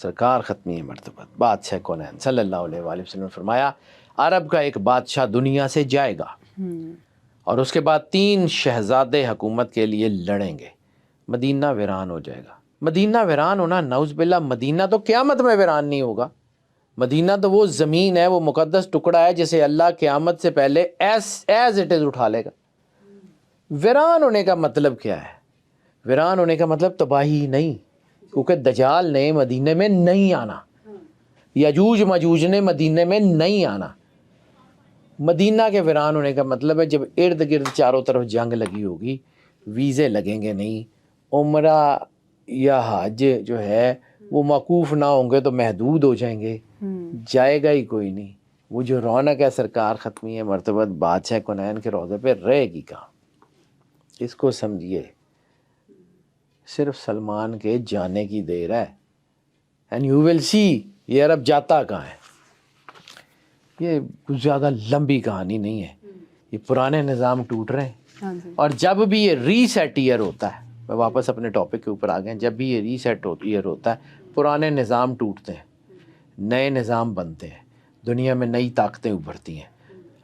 سرکار ختمی مرتبت بادشاہ کونین صلی اللہ علیہ وآلہ وسلم نے فرمایا عرب کا ایک بادشاہ دنیا سے جائے گا اور اس کے بعد 3 شہزادے حکومت کے لیے لڑیں گے، مدینہ ویران ہو جائے گا۔ مدینہ ویران ہونا، نعوذ باللہ، مدینہ تو قیامت میں ویران نہیں ہوگا۔ مدینہ تو وہ زمین ہے، وہ مقدس ٹکڑا ہے جسے اللہ قیامت سے پہلے ایز اٹ از اٹھا لے گا۔ ویران ہونے کا مطلب کیا ہے؟ ویران ہونے کا مطلب تباہی نہیں، کیونکہ دجال نے مدینے میں نہیں آنا، یجوج مجوج نے مدینے میں نہیں آنا۔ مدینہ کے ویران ہونے کا مطلب ہے جب ارد گرد چاروں طرف جنگ لگی ہوگی، ویزے لگیں گے نہیں، عمرہ یا حج جو ہے وہ موقوف نہ ہوں گے تو محدود ہو جائیں گے، جائے گا ہی کوئی نہیں۔ وہ جو رونق ہے سرکار ختمی ہے مرتبت بادشاہ کونین کے روضے پہ رہے گی کہاں؟ اس کو سمجھیے، صرف سلمان کے جانے کی دیر ہے، اینڈ یو ول سی یہ عرب جاتا کہاں ہے۔ یہ کچھ زیادہ لمبی کہانی نہیں ہے، یہ پرانے نظام ٹوٹ رہے ہیں، اور جب بھی یہ ری سیٹ ایئر ہوتا ہے، میں واپس اپنے ٹاپک کے اوپر آ گئے، جب بھی یہ ری سیٹ ایئر ہوتا ہے پرانے نظام ٹوٹتے ہیں، نئے نظام بنتے ہیں، دنیا میں نئی طاقتیں ابھرتی ہیں،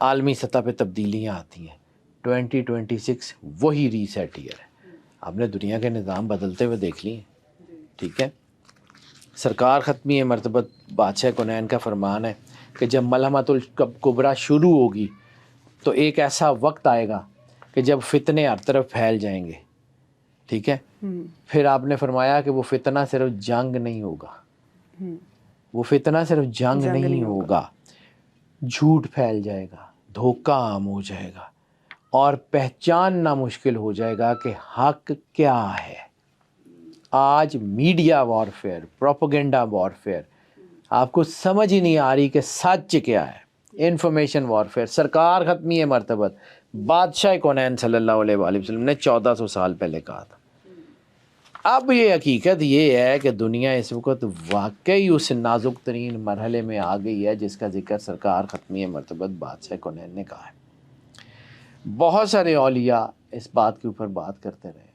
عالمی سطح پہ تبدیلیاں آتی ہیں۔ 2026 وہی ری سیٹ ایئر ہے۔ آپ نے دنیا کے نظام بدلتے ہوئے دیکھ لیے، ٹھیک ہے۔ سرکار ختمی مرتبت بادشاہ کونین کا فرمان ہے کہ جب ملحمۃ الکبریٰ شروع ہوگی تو ایک ایسا وقت آئے گا کہ جب فتنے ہر طرف پھیل جائیں گے، ٹھیک ہے۔ پھر آپ نے فرمایا کہ وہ فتنہ صرف جنگ نہیں ہوگا، وہ فتنہ صرف جنگ نہیں ہوگا، جھوٹ پھیل جائے گا، دھوکہ عام ہو جائے گا، اور پہچاننا مشکل ہو جائے گا کہ حق کیا ہے۔ آج میڈیا وارفیئر، پروپیگنڈا وارفیئر، آپ کو سمجھ ہی نہیں آ رہی کہ سچ کیا ہے۔ انفارمیشن وارفیئر، سرکار ختمی مرتبت بادشاہ کونین صلی اللہ علیہ وآلہ وسلم نے 1400 سال پہلے کہا تھا۔ اب یہ حقیقت یہ ہے کہ دنیا اس وقت واقعی اس نازک ترین مرحلے میں آ گئی ہے جس کا ذکر سرکار ختمی مرتبت بادشاہ کونین نے کہا ہے۔ بہت سارے اولیاء اس بات کے اوپر بات کرتے رہے ہیں۔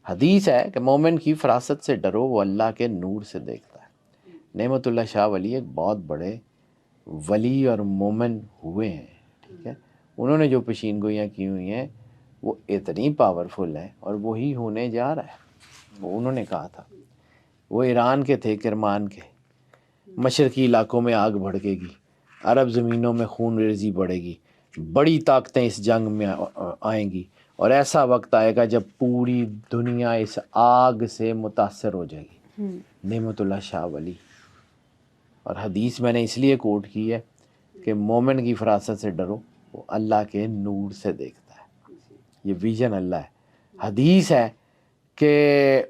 حدیث ہے کہ مومن کی فراست سے ڈرو، وہ اللہ کے نور سے دیکھتا ہے۔ نعمت اللہ شاہ ولی ایک بہت بڑے ولی اور مومن ہوئے ہیں، ٹھیک ہے۔ انہوں نے جو پیشین گوئیاں کی ہوئی ہیں وہ اتنی پاورفل ہیں، اور وہی ہونے جا رہا ہے۔ وہ انہوں نے کہا تھا، وہ ایران کے تھے، کرمان کے، مشرقی علاقوں میں آگ بھڑکے گی، عرب زمینوں میں خون ریزی بڑھے گی، بڑی طاقتیں اس جنگ میں آئیں گی، اور ایسا وقت آئے گا جب پوری دنیا اس آگ سے متاثر ہو جائے گی۔ نعمت اللہ شاہ ولی۔ اور حدیث میں نے اس لیے کوٹ کی ہے کہ مومن کی فراست سے ڈرو، وہ اللہ کے نور سے دیکھتا ہے۔ یہ ویژن اللہ ہے۔ حدیث ہے کہ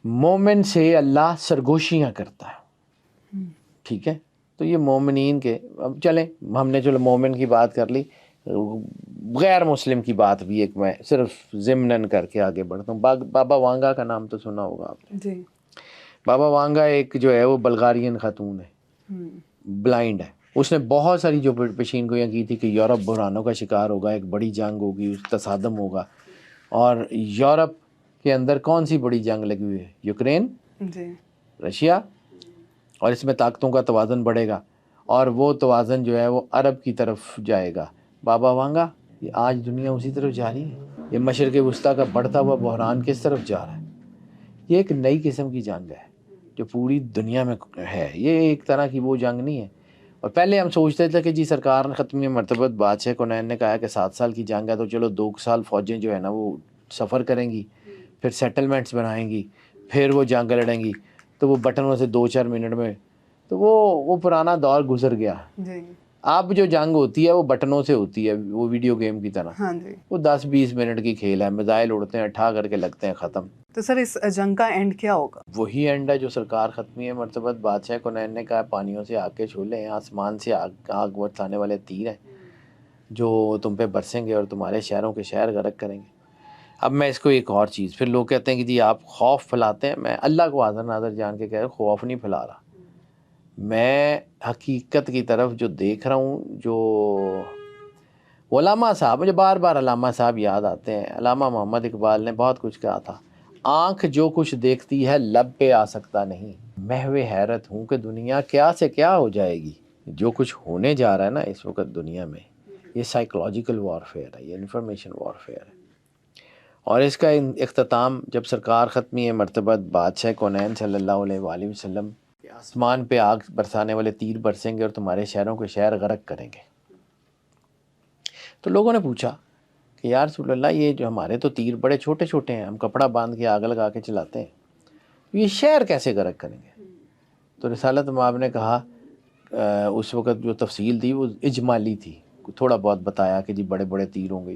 مومن سے اللہ سرگوشیاں کرتا ہے، ٹھیک ہے۔ تو یہ مومنین کے، اب چلیں ہم نے چلو مومن کی بات کر لی، غیر مسلم کی بات بھی ایک میں صرف ضمناً کر کے آگے بڑھتا ہوں۔ بابا وانگا کا نام تو سنا ہوگا آپ نے جی۔ بابا وانگا ایک جو ہے وہ بلغارین خاتون ہے، بلائنڈ ہے۔ اس نے بہت ساری جو پیشین گوئیاں کی تھی کہ یورپ بحرانوں کا شکار ہوگا، ایک بڑی جنگ ہوگی، تصادم ہوگا، اور یورپ کے اندر کون سی بڑی جنگ لگی ہوئی ہے؟ یوکرین، جی، رشیا، اور اس میں طاقتوں کا توازن بڑھے گا، اور وہ توازن جو ہے وہ عرب کی طرف جائے گا۔ بابا وانگا، یہ آج دنیا اسی طرف جا رہی ہے۔ یہ مشرق وسطیٰ کا بڑھتا ہوا بحران کس طرف جا رہا ہے؟ یہ ایک نئی قسم کی جنگ ہے جو پوری دنیا میں ہے۔ یہ ایک طرح کی وہ جنگ نہیں ہے۔ اور پہلے ہم سوچتے تھے کہ جی سرکار نے ختمی مرتبت بادشاہ کونین نے کہا کہ 7 سال کی جنگ ہے تو چلو 2 سال فوجیں جو ہے نا وہ سفر کریں گی، پھر سیٹلمنٹس بنائیں گی، پھر وہ جنگ لڑیں گی، تو وہ بٹنوں سے 2-4 منٹ میں، تو وہ پرانا دور گزر گیا۔ جی، اب جو جنگ ہوتی ہے وہ بٹنوں سے ہوتی ہے، وہ ویڈیو گیم کی طرح، ہاں جی۔ وہ 10-20 منٹ کی کھیل ہے، میزائل اڑتے ہیں، ٹھا کر کے لگتے ہیں، ختم۔ تو سر اس جنگ کا اینڈ کیا ہوگا؟ وہی اینڈ ہے جو سرکار ختمی مرتبت بادشاہ کونین نے کہا، پانیوں سے آگ کے شعلے ہیں، آسمان سے آگ برسانے والے تیر ہیں جو تم پہ برسیں گے اور تمہارے شہروں کے شہر غرق کریں گے۔ اب میں اس کو ایک اور چیز، پھر لوگ کہتے ہیں کہ جی آپ خوف پھیلاتے ہیں، میں اللہ کو حاضر ناظر جان کے کہہ رہا ہوں، خوف نہیں پھیلا رہا، میں حقیقت کی طرف جو دیکھ رہا ہوں۔ جو علامہ صاحب، مجھے بار بار علامہ صاحب یاد آتے ہیں، علامہ محمد اقبال نے بہت کچھ کہا تھا، آنکھ جو کچھ دیکھتی ہے لب پہ آ سکتا نہیں. محو حیرت ہوں کہ دنیا کیا سے کیا ہو جائے گی. جو کچھ ہونے جا رہا ہے نا اس وقت دنیا میں، یہ سائیکولوجیکل وارفیئر ہے، یہ انفارمیشن وارفیئر ہے. اور اس کا اختتام جب سرکار ختمی مرتبہ بادشاہ کونین صلی اللہ علیہ وآلہ وسلم کہ آسمان پہ آگ برسانے والے تیر برسیں گے اور تمہارے شہروں کے شہر غرق کریں گے. تو لوگوں نے پوچھا کہ یا رسول اللہ، یہ جو ہمارے تو تیر بڑے چھوٹے چھوٹے ہیں، ہم کپڑا باندھ کے آگ لگا کے چلاتے ہیں، یہ شہر کیسے غرق کریں گے؟ تو رسالت مآب نے کہا اس وقت جو تفصیل تھی وہ اجمالی تھی، تھوڑا بہت بتایا کہ جی بڑے بڑے تیر ہوں گے.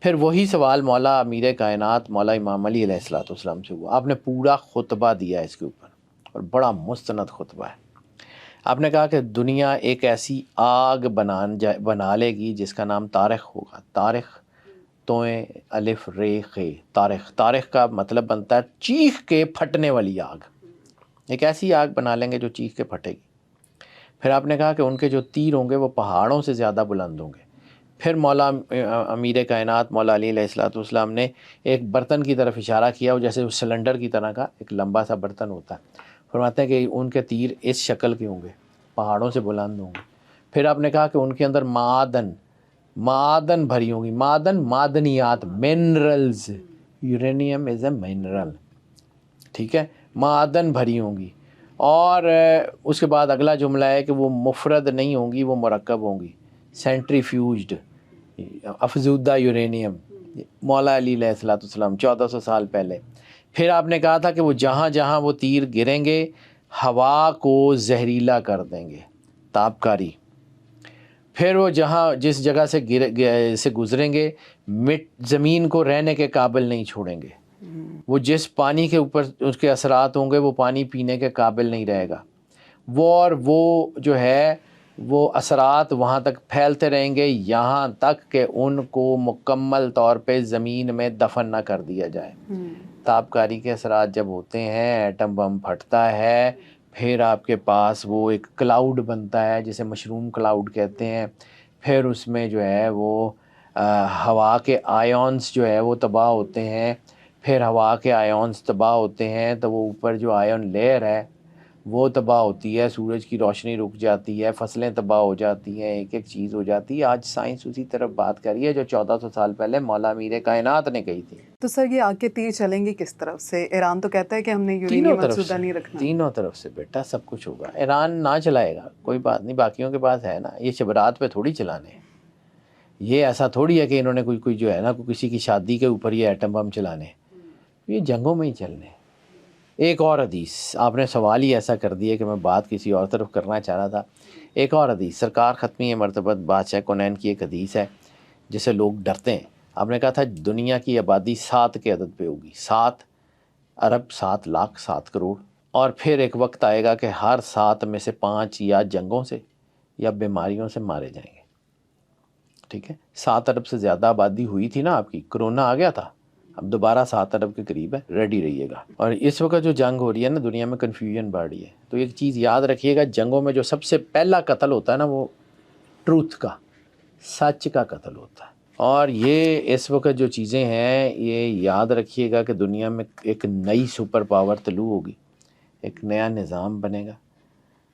پھر وہی سوال مولا امیر کائنات مولا امام علی علیہ الصلوۃ والسلام سے ہوا. آپ نے پورا خطبہ دیا اس کے اوپر اور بڑا مستند خطبہ ہے. آپ نے کہا کہ دنیا ایک ایسی آگ بنا لے گی جس کا نام طارق ہوگا. طارق توئیں الف رے خے، طارق. طارق کا مطلب بنتا ہے چیخ کے پھٹنے والی آگ. ایک ایسی آگ بنا لیں گے جو چیخ کے پھٹے گی. پھر آپ نے کہا کہ ان کے جو تیر ہوں گے وہ پہاڑوں سے زیادہ بلند ہوں گے. پھر مولا امیر کائنات مولا علی علیہ الصلوۃ والسلام نے ایک برتن کی طرف اشارہ کیا، وہ جیسے سلنڈر کی طرح کا ایک لمبا سا برتن ہوتا ہے. فرماتے ہیں کہ ان کے تیر اس شکل کے ہوں گے، پہاڑوں سے بلند ہوں گے. پھر آپ نے کہا کہ ان کے اندر معادن بھری ہوں گی. معدنیات، منرلز. یورینیم از اے منرل، ٹھیک ہے، معادن بھری ہوں گی. اور اس کے بعد اگلا جملہ ہے کہ وہ مفرد نہیں ہوں گی، وہ مرکب ہوں گی. سینٹریفیوجڈ، افزودہ یورینیم. مولا علی علیہ الصلوۃ والسلام 1400 سال پہلے. پھر آپ نے کہا تھا کہ وہ جہاں جہاں وہ تیر گریں گے ہوا کو زہریلا کر دیں گے، تابکاری. پھر وہ جس جگہ سے گزریں گے زمین کو رہنے کے قابل نہیں چھوڑیں گے. وہ جس پانی کے اوپر اس کے اثرات ہوں گے وہ پانی پینے کے قابل نہیں رہے گا. وہ جو ہے وہ اثرات وہاں تک پھیلتے رہیں گے یہاں تک کہ ان کو مکمل طور پہ زمین میں دفن نہ کر دیا جائے. تابکاری کے اثرات جب ہوتے ہیں، ایٹم بم پھٹتا ہے، پھر آپ کے پاس وہ ایک کلاؤڈ بنتا ہے جسے مشروم کلاؤڈ کہتے ہیں. پھر اس میں جو ہے وہ ہوا کے آئیونز جو ہے وہ تباہ ہوتے ہیں. پھر ہوا کے آئیونز تباہ ہوتے ہیں تو وہ اوپر جو آئیون لیئر ہے وہ تباہ ہوتی ہے، سورج کی روشنی رک جاتی ہے، فصلیں تباہ ہو جاتی ہیں، ایک ایک چیز ہو جاتی ہے. آج سائنس اسی طرف بات کر رہی ہے جو 1400 سال پہلے مولا امیر کائنات نے کہی تھی. تو سر یہ آگ کے تیر چلیں گے کس طرف سے؟ ایران تو کہتا ہے کہ ہم نے تینوں یورینیم طرف افزودہ سے، نہیں رکھنا. تینوں طرف سے بیٹا سب کچھ ہوگا. ایران نہ چلائے گا کوئی بات نہیں، باقیوں کے پاس ہے نا. یہ شبرات پہ تھوڑی چلانے ہیں. یہ ایسا تھوڑی ہے کہ انہوں نے کوئی جو ہے نا کسی کی شادی کے اوپر یہ ایٹم بم چلانے، یہ جنگوں میں ہی چلنے. ایک اور حدیث، آپ نے سوال ہی ایسا کر دیا کہ میں بات کسی اور طرف کرنا چاہ رہا تھا. ایک اور حدیث سرکار ختمی مرتبہ بادشاہ کونین کی ایک حدیث ہے جسے لوگ ڈرتے ہیں. آپ نے کہا تھا دنیا کی آبادی 7 کے عدد پہ ہوگی، 7 ارب 7 لاکھ 7 کروڑ. اور پھر ایک وقت آئے گا کہ ہر 7 میں سے 5 یا جنگوں سے یا بیماریوں سے مارے جائیں گے. ٹھیک ہے، 7 ارب سے زیادہ آبادی ہوئی تھی نا آپ کی، کرونا آ گیا تھا، اب دوبارہ 7 ارب کے قریب ہے، ریڈی رہیے گا. اور اس وقت جو جنگ ہو رہی ہے نا دنیا میں کنفیوژن بڑھ رہی ہے. تو ایک چیز یاد رکھیے گا، جنگوں میں جو سب سے پہلا قتل ہوتا ہے نا وہ ٹروتھ کا، سچ کا قتل ہوتا ہے. اور یہ اس وقت جو چیزیں ہیں یہ یاد رکھیے گا کہ دنیا میں ایک نئی سپر پاور طلوع ہوگی، ایک نیا نظام بنے گا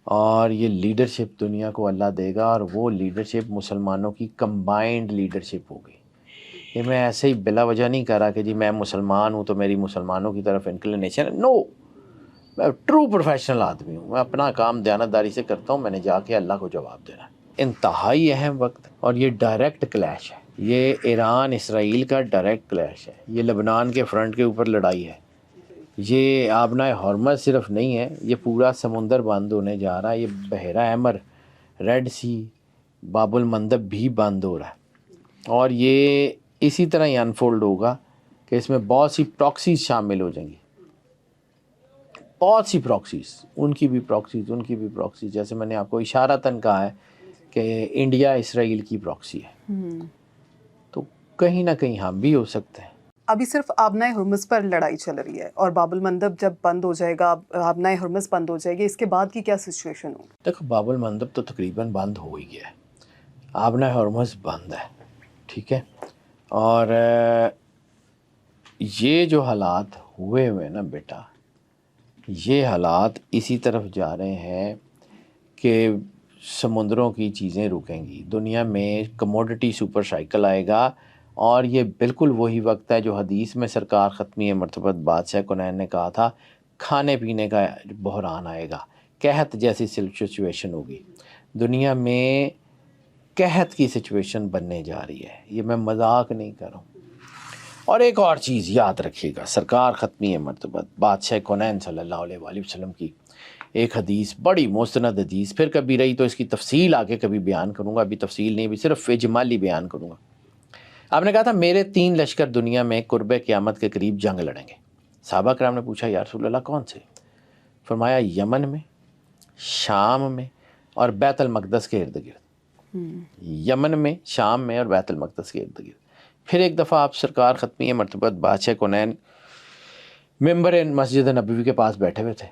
اور یہ لیڈرشپ دنیا کو اللہ دے گا. اور وہ لیڈرشپ مسلمانوں کی کمبائنڈ لیڈرشپ ہوگی. یہ میں ایسے ہی بلا وجہ نہیں کہہ رہا کہ جی میں مسلمان ہوں تو میری مسلمانوں کی طرف انکلینیشن ہے. نو، میں ٹرو پروفیشنل آدمی ہوں، میں اپنا کام دیانتداری سے کرتا ہوں. میں نے جا کے اللہ کو جواب دینا ہے. انتہائی اہم وقت، اور یہ ڈائریکٹ کلیش ہے. یہ ایران اسرائیل کا ڈائریکٹ کلیش ہے. یہ لبنان کے فرنٹ کے اوپر لڑائی ہے. یہ آبنائے ہرمز صرف نہیں ہے، یہ پورا سمندر بند ہونے جا رہا ہے. یہ بحیرہ احمر، ریڈ سی، باب المندب بھی بند ہو رہا ہے. اور یہ اسی طرح ہی انفولڈ ہوگا کہ اس میں بہت سی پراکسیز شامل ہو جائیں گی، بہت سی پراکسیز، ان کی بھی پراکسیز، ان کی بھی پراکسیز. جیسے میں نے آپ کو اشارتاً کہا ہے کہ انڈیا اسرائیل کی پراکسی ہے، تو کہیں نہ کہیں ہم بھی ہو سکتے ہیں. ابھی صرف آبنائے ہرمز پر لڑائی چل رہی ہے اور باب المندب جب بند ہو جائے گا، آبنائے ہرمز بند ہو جائے گی، اس کے بعد کی کیا سچویشن ہوگی؟ دیکھو باب المندب تو تقریباً بند ہو ہی گیا ہے، آبنائے ہرمز بند ہے، ٹھیک ہے. اور یہ جو حالات ہوئے نا بیٹا، یہ حالات اسی طرف جا رہے ہیں کہ سمندروں کی چیزیں رکیں گی، دنیا میں کموڈٹی سپر سائیکل آئے گا، اور یہ بالکل وہی وقت ہے جو حدیث میں سرکار ختمی مرتبت بادشاہ کونین نے کہا تھا، کھانے پینے کا بحران آئے گا، قحط جیسی سچویشن ہوگی دنیا میں، قحط کی سچویشن بننے جا رہی ہے، یہ میں مذاق نہیں کر رہا ہوں۔ اور ایک اور چیز یاد رکھیے گا، سرکار ختمی مرتبت بادشاہ کونین صلی اللہ علیہ وآلہ وسلم کی ایک حدیث، بڑی مستند حدیث، پھر کبھی رہی تو اس کی تفصیل آگے کبھی بیان کروں گا، ابھی تفصیل نہیں، ابھی صرف اجمالی بیان کروں گا۔ آپ نے کہا تھا میرے 3 لشکر دنیا میں قرب قیامت کے قریب جنگ لڑیں گے۔ صحابہ کرام نے پوچھا یا رسول اللہ کون سے؟ فرمایا یمن میں، شام میں اور بیت المقدس کے ارد گرد۔ یمن میں، شام میں اور بیت المقدس کے ارد گرد۔ پھر ایک دفعہ آپ سرکار ختمی مرتبت بادشاہ کونین ممبر مسجد نبوی کے پاس بیٹھے ہوئے تھے،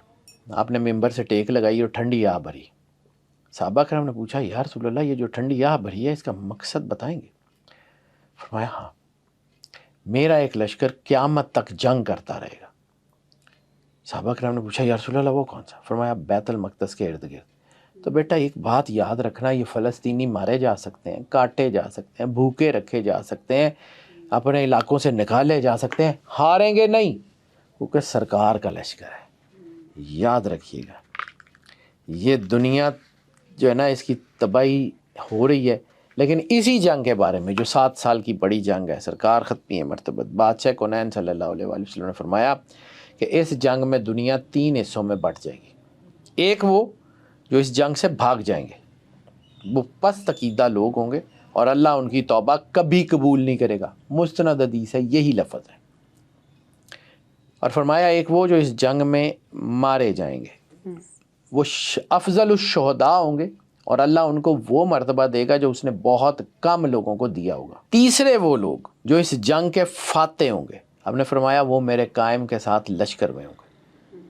آپ نے ممبر سے ٹیک لگائی اور ٹھنڈی آہ بھری۔ صحابہ کرام نے پوچھا یا رسول اللہ یہ جو ٹھنڈی آہ بھری ہے اس کا مقصد بتائیں گے؟ فرمایا ہاں، میرا ایک لشکر قیامت تک جنگ کرتا رہے گا۔ صحابہ کرام نے پوچھا یا رسول اللہ وہ کون سا؟ فرمایا بیت المقدس کے ارد گرد۔ تو بیٹا ایک بات یاد رکھنا، یہ فلسطینی مارے جا سکتے ہیں، کاٹے جا سکتے ہیں، بھوکے رکھے جا سکتے ہیں، اپنے علاقوں سے نکالے جا سکتے ہیں، ہاریں گے نہیں، کیونکہ سرکار کا لشکر ہے۔ یاد رکھیے گا، یہ دنیا جو ہے نا اس کی تباہی ہو رہی ہے، لیکن اسی جنگ کے بارے میں جو 7 سال کی بڑی جنگ ہے، سرکار ختمی مرتبت بادشاہ کونین صلی اللہ علیہ وآلہ وسلم نے فرمایا کہ اس جنگ میں دنیا 3 حصوں میں بٹ جائے گی۔ ایک وہ جو اس جنگ سے بھاگ جائیں گے، وہ پست عقیدہ لوگ ہوں گے اور اللہ ان کی توبہ کبھی قبول نہیں کرے گا، مستند حدیث ہے، یہی لفظ ہے۔ اور فرمایا ایک وہ جو اس جنگ میں مارے جائیں گے، وہ افضل الشہداء ہوں گے اور اللہ ان کو وہ مرتبہ دے گا جو اس نے بہت کم لوگوں کو دیا ہوگا۔ تیسرے وہ لوگ جو اس جنگ کے فاتح ہوں گے، آپ نے فرمایا وہ میرے قائم کے ساتھ لشکر میں ہوں گے۔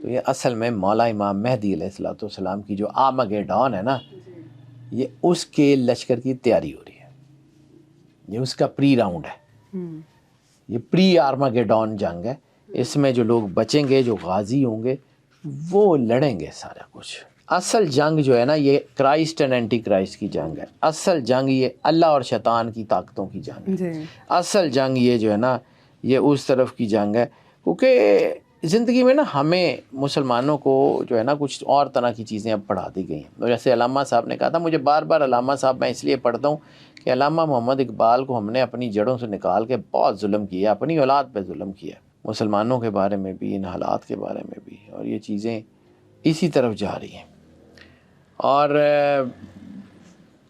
تو یہ اصل میں مولا امام مہدی علیہ الصلوۃ والسلام کی جو آرمگیڈون ہے نا، یہ اس کے لشکر کی تیاری ہو رہی ہے، یہ اس کا پری راؤنڈ ہے، یہ پری آرمگیڈون جنگ ہے۔ اس میں جو لوگ بچیں گے، جو غازی ہوں گے، وہ لڑیں گے سارا کچھ۔ اصل جنگ جو ہے نا یہ کرائسٹ اینڈ اینٹی کرائسٹ کی جنگ ہے، اصل جنگ یہ اللہ اور شیطان کی طاقتوں کی جنگ ہے، اصل جنگ یہ جو ہے نا یہ اس طرف کی جنگ ہے۔ کیونکہ زندگی میں نا ہمیں مسلمانوں کو جو ہے نا کچھ اور طرح کی چیزیں اب پڑھا دی گئی ہیں، جیسے علامہ صاحب نے کہا تھا، مجھے بار بار علامہ صاحب میں اس لیے پڑھتا ہوں کہ علامہ محمد اقبال کو ہم نے اپنی جڑوں سے نکال کے بہت ظلم کیا، اپنی اولاد پہ ظلم کیا، مسلمانوں کے بارے میں بھی، ان حالات کے بارے میں بھی، اور یہ چیزیں اسی طرف جا رہی ہیں۔ اور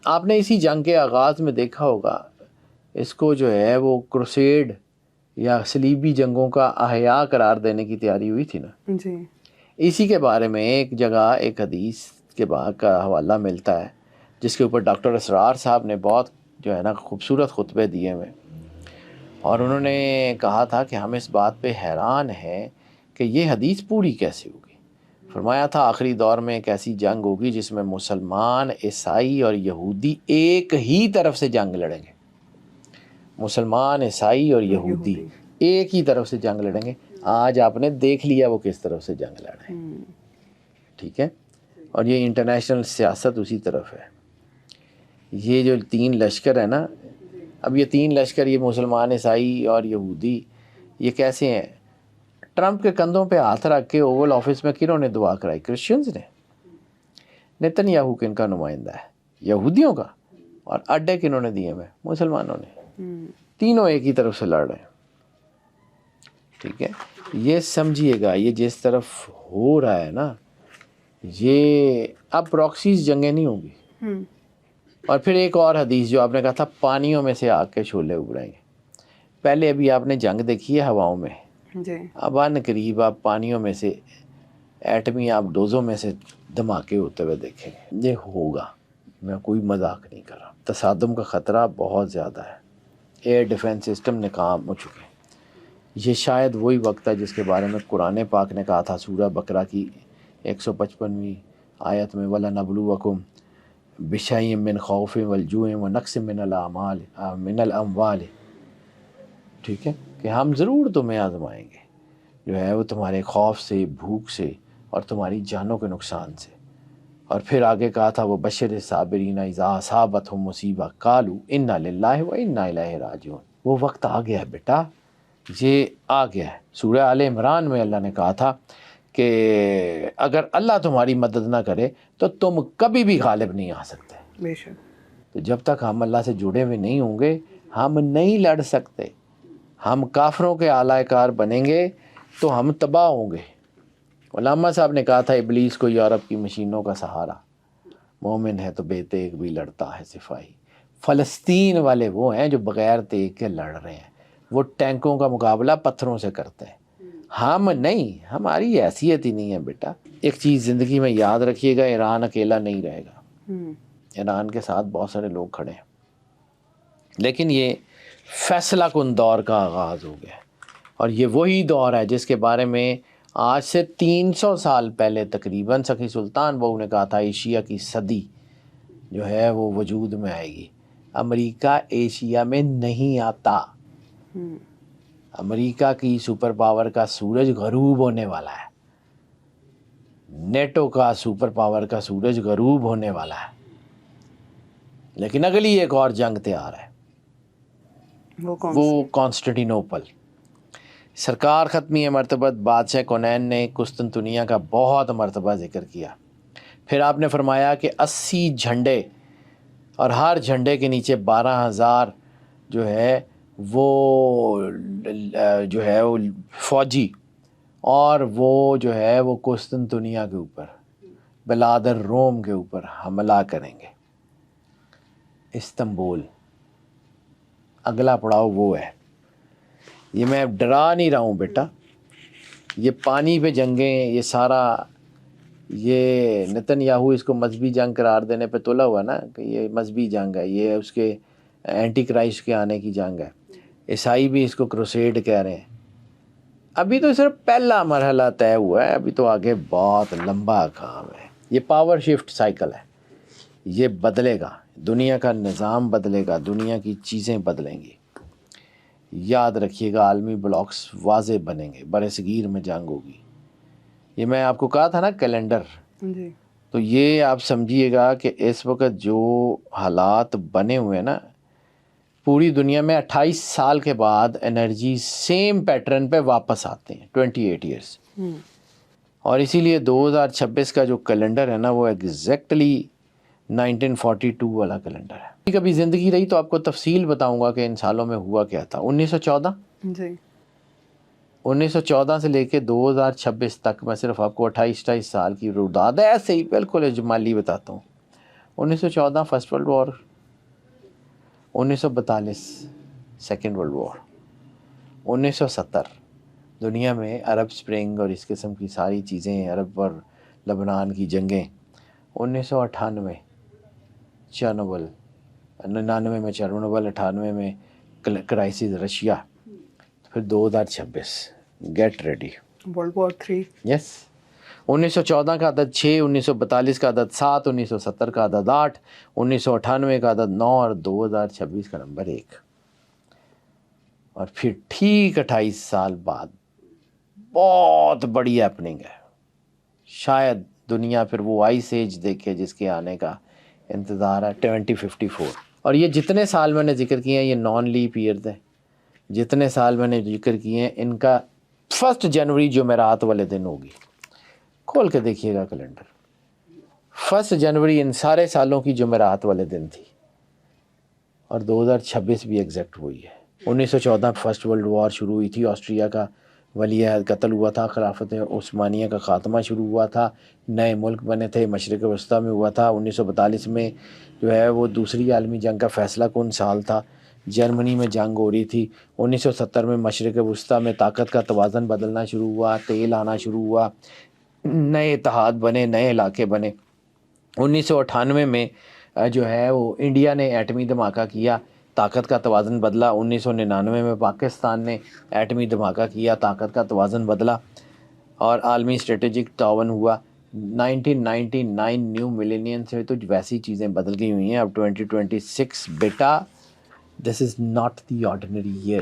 آپ نے اسی جنگ کے آغاز میں دیکھا ہوگا، اس کو جو ہے وہ کروسیڈ یا صلیبی جنگوں کا احیاء قرار دینے کی تیاری ہوئی تھی نا، جی اسی کے بارے میں ایک جگہ ایک حدیث کے بعد کا حوالہ ملتا ہے، جس کے اوپر ڈاکٹر اسرار صاحب نے بہت جو ہے نا خوبصورت خطبے دیے ہوئے، اور انہوں نے کہا تھا کہ ہم اس بات پہ حیران ہیں کہ یہ حدیث پوری کیسے ہوگی۔ فرمایا تھا آخری دور میں ایک ایسی جنگ ہوگی جس میں مسلمان، عیسائی اور یہودی ایک ہی طرف سے جنگ لڑیں گے، مسلمان، عیسائی اور یہودی ایک ہی طرف سے جنگ لڑیں گے۔ آج آپ نے دیکھ لیا وہ کس طرف سے جنگ لڑ رہے ہیں، ٹھیک ہے، اور یہ انٹرنیشنل سیاست اسی طرف ہے۔ یہ جو 3 لشکر ہے نا، اب یہ 3 لشکر، یہ مسلمان، عیسائی اور یہودی، یہ کیسے ہیں؟ ٹرمپ کے کندھوں پہ ہاتھ رکھ کے اوول آفس میں کنہوں نے دعا کرائی؟ کرسچنز نے۔ نیتن یاہو کن کا نمائندہ ہے؟ یہودیوں کا۔ اور اڈے کنہوں نے دیے ہوئے؟ مسلمانوں نے۔ تینوں ایک ہی طرف سے لڑ رہے ہیں، ٹھیک ہے۔ یہ سمجھیے گا، یہ جس طرف ہو رہا ہے نا، یہ اب پراکسیز جنگیں نہیں ہوں گی۔ اور پھر ایک اور حدیث جو آپ نے کہا تھا پانیوں میں سے آگ کے شعلے ابھریں گے، پہلے ابھی آپ نے جنگ دیکھی ہے ہواؤں میں، اب ان قریب آپ پانیوں میں سے، ایٹمی آپ ڈوزوں میں سے دھماکے ہوتے ہوئے دیکھیں گے۔ یہ ہوگا، میں کوئی مذاق نہیں کر رہا۔ تصادم کا خطرہ بہت زیادہ ہے، ایئر ڈیفنس سسٹم ناکام ہو چکے ہیں۔ یہ شاید وہی وقت ہے جس کے بارے میں قرآن پاک نے کہا تھا سورہ بقرہ کی 155ویں آیت میں، وَلَنَبْلُوَكُمْ بِشَيْءٍ مِّنْ خَوْفٍ وَالْجُوعٍ وَنَقْصٍ مِّنَ الْأَمْوَالِ، ٹھیک ہے، کہ ہم ضرور تمہیں آزمائیں گے، جو ہے وہ تمہارے خوف سے، بھوک سے اور تمہاری جانوں کے نقصان سے. اور پھر آگے کہا تھا وہ بشر صابرین اذا اصابتہم مصیبہ قالوا انا للہ و انا الیہ راجعون. وہ وقت آ گیا ہے بیٹا، یہ آ گیا ہے. سورہ آل عمران میں اللہ نے کہا تھا کہ اگر اللہ تمہاری مدد نہ کرے تو تم کبھی بھی غالب نہیں آ سکتے. بے شک. تو جب تک ہم اللہ سے جڑے ہوئے نہیں ہوں گے ہم نہیں لڑ سکتے. ہم کافروں کے اعلی کار بنیں گے تو ہم تباہ ہوں گے. علامہ صاحب نے کہا تھا ابلیس کو یورپ کی مشینوں کا سہارا، مومن ہے تو بے تیغ بھی لڑتا ہے سپاہی. فلسطین والے وہ ہیں جو بغیر تیغ کے لڑ رہے ہیں، وہ ٹینکوں کا مقابلہ پتھروں سے کرتے ہیں. ہم نہیں، ہماری حیثیت ہی نہیں ہے بیٹا. ایک چیز زندگی میں یاد رکھیے گا، ایران اکیلا نہیں رہے گا. ایران کے ساتھ بہت سارے لوگ کھڑے ہیں، لیکن یہ فیصلہ کن دور کا آغاز ہو گیا. اور یہ وہی دور ہے جس کے بارے میں آج سے 300 سال پہلے تقریباً سخی سلطان بہو نے کہا تھا ایشیا کی صدی جو ہے وہ وجود میں آئے گی. امریکہ ایشیا میں نہیں آتا. امریکہ کی سپر پاور کا سورج غروب ہونے والا ہے، نیٹو کا سپر پاور کا سورج غروب ہونے والا ہے. لیکن اگلی ایک اور جنگ تیار ہے، وہ کانسٹنٹینوپل. سرکار ختمی مرتبت بادشاہ کونین نے قسطنطنیہ کا بہت مرتبہ ذکر کیا. پھر آپ نے فرمایا کہ 80 جھنڈے اور ہر جھنڈے کے نیچے 12,000 جو ہے وہ فوجی، اور وہ جو ہے وہ قسطنطنیہ کے اوپر، بلاد الروم کے اوپر حملہ کریں گے. استنبول اگلا پڑاؤ وہ ہے. یہ میں ڈرا نہیں رہا ہوں بیٹا، یہ پانی پہ جنگیں، یہ سارا یہ نتن یاہو اس کو مذہبی جنگ قرار دینے پہ تلا ہوا نا کہ یہ مذہبی جنگ ہے، یہ اس کے اینٹی کرائسٹ کے آنے کی جنگ ہے. عیسائی بھی اس کو کروسیڈ کہہ رہے ہیں. ابھی تو صرف پہلا مرحلہ طے ہوا ہے، ابھی تو آگے بہت لمبا کام ہے. یہ پاور شفٹ سائیکل ہے، یہ بدلے گا، دنیا کا نظام بدلے گا، دنیا کی چیزیں بدلیں گی. یاد رکھیے گا عالمی بلاکس واضح بنیں گے، برصغیر میں جنگ ہوگی. یہ میں آپ کو کہا تھا نا کیلنڈر، تو یہ آپ سمجھیے گا کہ اس وقت جو حالات بنے ہوئے ہیں نا، پوری دنیا میں 28 سال کے بعد انرجی سیم پیٹرن پہ واپس آتے ہیں، 28 ایئرس. اور اسی لیے 2026 کا جو کیلنڈر ہے نا وہ ایگزیکٹلی 1942 والا کیلنڈر ہے. کبھی زندگی رہی تو آپ کو تفصیل بتاؤں گا کہ ان سالوں میں ہوا کیا تھا. 1914 سے لے کے 2026 تک میں صرف آپ کو 28 سال کی روداد ہے، ایسے ہی بالکل اجمالی بتاتا ہوں. 1914 first world war, 1942 second world war, 1970 دنیا میں عرب سپرنگ اور اس قسم کی ساری چیزیں، عرب اور لبنان کی جنگیں. 1998 چرنوبل، 99 میں چرنوبل، 98 میں کرائسس رشیا. پھر 2026 گیٹ ریڈی، ورلڈ وار 3. یس. 1914 کا عدد 6، 1942 کا عدد 7، 1970 کا عدد 8، 1998 کا عدد 9 اور 2026 کا نمبر 1. اور پھر ٹھیک 28 سال بعد بہت بڑی ہیپننگ ہے. شاید دنیا پھر وہ آئس ایج دیکھے جس کے آنے کا انتظار ہے، 2054. اور یہ جتنے سال میں نے ذکر کیے ہیں یہ نان لیپ ایئرز ہیں. جتنے سال میں نے ذکر کیے ہیں ان کا 1 جنوری جمعرات والے دن ہوگی. کھول کے دیکھیے گا کیلنڈر، 1 جنوری ان سارے سالوں کی جمعرات والے دن تھی. اور 2026 بھی ایگزیکٹ وہی ہے. 1914 فرسٹ ورلڈ وار شروع ہوئی تھی، آسٹریا کا ولی عہد قتل ہوا تھا، خلافت عثمانیہ کا خاتمہ شروع ہوا تھا، نئے ملک بنے تھے، مشرق وسطیٰ میں ہوا تھا. 1942 میں جو ہے وہ دوسری عالمی جنگ کا فیصلہ کن سال تھا، جرمنی میں جنگ ہو رہی تھی. 1970 میں مشرق وسطیٰ میں طاقت کا توازن بدلنا شروع ہوا، تیل آنا شروع ہوا، نئے اتحاد بنے، نئے علاقے بنے. 1998 میں جو ہے وہ انڈیا نے ایٹمی دھماکہ کیا، طاقت کا توازن بدلا. 1999 میں پاکستان نے ایٹمی دھماکہ کیا، طاقت کا توازن بدلا اور عالمی اسٹریٹجک تعاون ہوا. 1999 نیو ملینین سے تو ویسی چیزیں بدل گئی ہوئی ہیں. اب 2026 بیٹا، this is not the ordinary year.